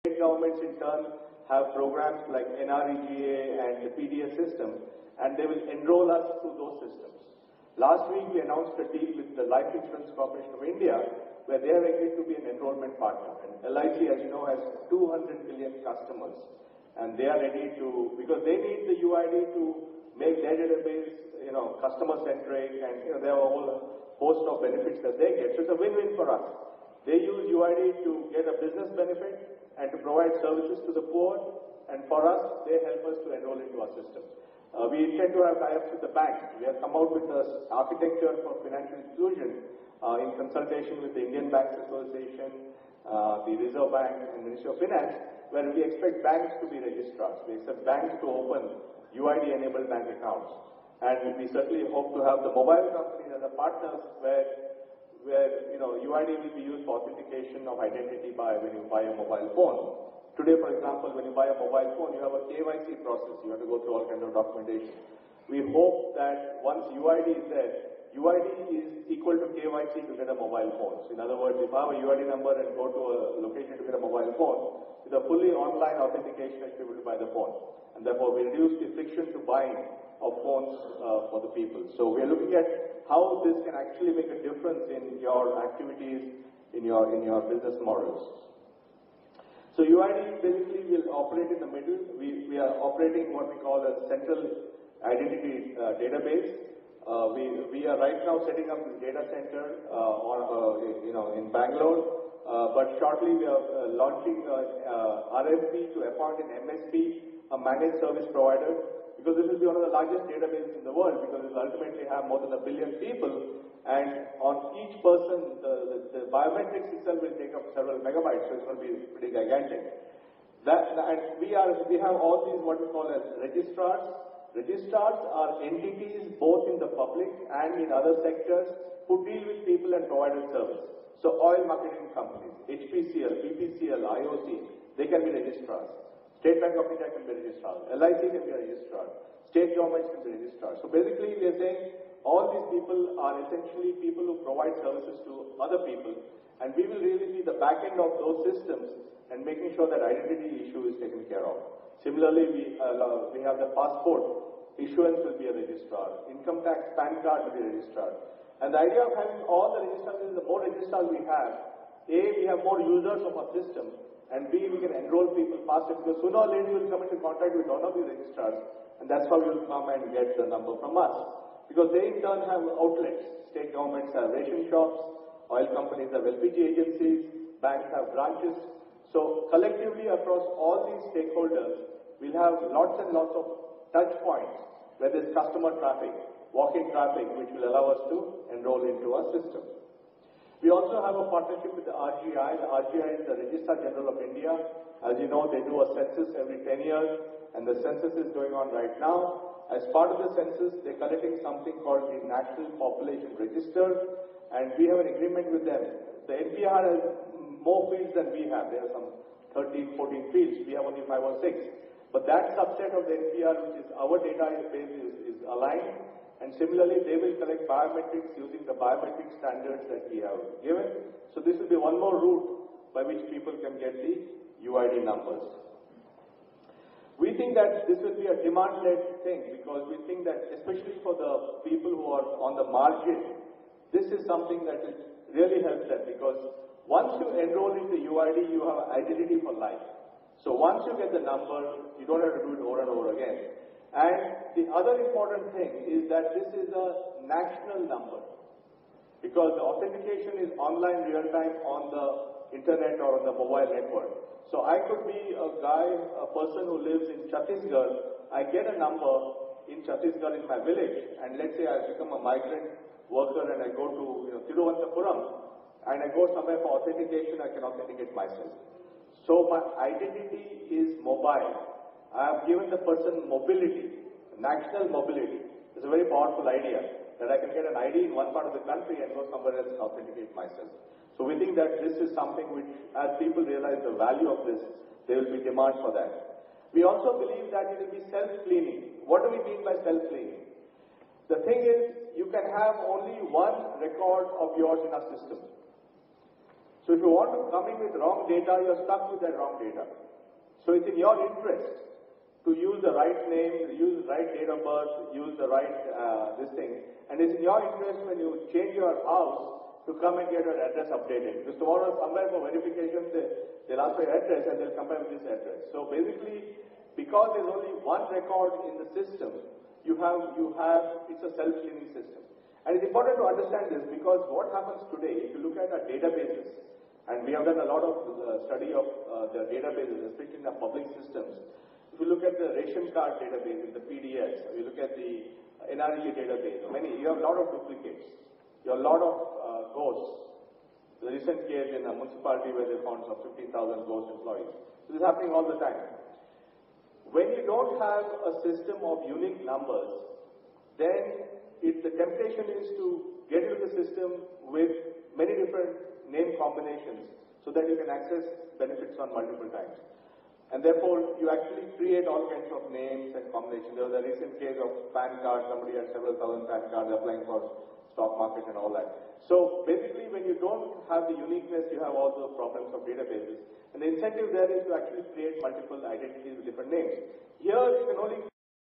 State governments in turn have programs like NREGA and the PDS system, and they will enroll us through those systems. Last week we announced a deal with the Life Insurance Corporation of India, where they have agreed to be an enrollment partner. And LIC, as you know, has 200 million customers, and they are ready to, because they need the UID to make their database, customer-centric, and there are a whole host of benefits that they get. So it's a win-win for us. They use UID to get a business benefit and to provide services to the poor, and for us, they help us to enroll into our system. We intend to have tie-ups with the banks. We have come out with an architecture for financial inclusion in consultation with the Indian Banks Association, the Reserve Bank, and Ministry of Finance, where we expect banks to be registrars. We expect banks to open UID-enabled bank accounts. And we certainly hope to have the mobile companies as a partners where UID will be used for authentication of identity when you buy a mobile phone. Today, for example, when you buy a mobile phone, you have a KYC process. You have to go through all kinds of documentation. We hope that once UID is there, UID is equal to KYC to get a mobile phone. So in other words, if I have a UID number and go to a location to get a mobile phone, with a fully online authentication, I should be able to buy the phone. And therefore, we reduce the friction to buying of phones for the people. So we are looking at how this can actually make a difference in your activities, in your business models. So UID basically will operate in the middle. We are operating what we call a central identity database. We are right now setting up this data center in Bangalore, but shortly we are launching RFP to appoint an MSP, a managed service provider, because this will be one of the largest databases in the world, because it will ultimately have more than 1 billion people, and on each person, the biometrics itself will take up several megabytes, so it's going to be pretty gigantic. And we have all these what we call as registrars. Registrars are entities both in the public and in other sectors who deal with people and provide a service. So oil marketing companies, HPCL, BPCL, IOC, they can be registrars. State Bank of India can be registrars. LIC can be a registrar. State governments can be registrars. So basically we are saying all these people are essentially people who provide services to other people, and we will really be the back end of those systems and making sure that identity issue is taken care of. Similarly, we have the passport issuance will be a registrar. Income tax, PAN card will be a registrar. And the idea of having all the registrars is the more registrars we have, A, we have more users of our system, and B, we can enroll people faster, because sooner or later you will come into contact with one of these registrars, and that's how you will come and get the number from us. Because they in turn have outlets. State governments have ration shops, oil companies have LPG agencies, banks have branches. So collectively across all these stakeholders, we'll have lots and lots of touch points where there's customer traffic, walk-in traffic, which will allow us to enroll into our system. We also have a partnership with the RGI. The RGI is the Registrar General of India. As you know, they do a census every 10 years, and the census is going on right now. As part of the census, they're collecting something called the National Population Register, and we have an agreement with them. The NPR has more fields than we have. There are some 13, 14 fields. We have only 5 or 6. But that subset of the NPR, which is our database, is aligned. And similarly, they will collect biometrics using the biometric standards that we have given. So this will be one more route by which people can get the UID numbers. We think that this will be a demand-led thing, because we think that especially for the people who are on the margin, this is something that will really help them, because once you enroll into UID, you have an identity for life. So once you get the number, you don't have to do it over and over again. And the other important thing is that this is a national number, because the authentication is online real-time on the internet or on the mobile network. So I could be a person who lives in Chhattisgarh. I get a number in Chhattisgarh in my village, and let's say I become a migrant worker and I go to Thiruvananthapuram, and I go somewhere for authentication, I can authenticate myself. So my identity is mobile. I have given the person mobility, national mobility. It's a very powerful idea, that I can get an ID in one part of the country and go somewhere else and authenticate myself. So we think that this is something which, as people realize the value of this, there will be demand for that. We also believe that it will be self-cleaning. What do we mean by self-cleaning? The thing is, you can have only one record of yours in our system. So if you want to come in with wrong data, you're stuck with that wrong data. So it's in your interest to use the right name, use the right date of birth, use the right this thing. And it's in your interest when you change your house to come and get your address updated. Because tomorrow somewhere for verification, they'll ask for your address and they'll compare with this address. So basically, because there's only one record in the system, it's a self-cleaning system. And it's important to understand this because what happens today, if you look at our databases, and we have done a lot of study of the databases, especially in the public systems. If you look at the ration card database, the PDS, or you look at the NRE database, you have a lot of duplicates. You have a lot of ghosts. The recent case in a municipality where they found some 15,000 ghost employees. This is happening all the time. When you don't have a system of unique numbers, then the temptation is to get into the system with many different name combinations so that you can access benefits on multiple times. And therefore, you actually create all kinds of names and combinations. There was a recent case of PAN card. Somebody had several thousand PAN cards applying for stock market and all that. So basically, when you don't have the uniqueness, you have all those problems of databases. And the incentive there is to actually create multiple identities with different names. Here, you can only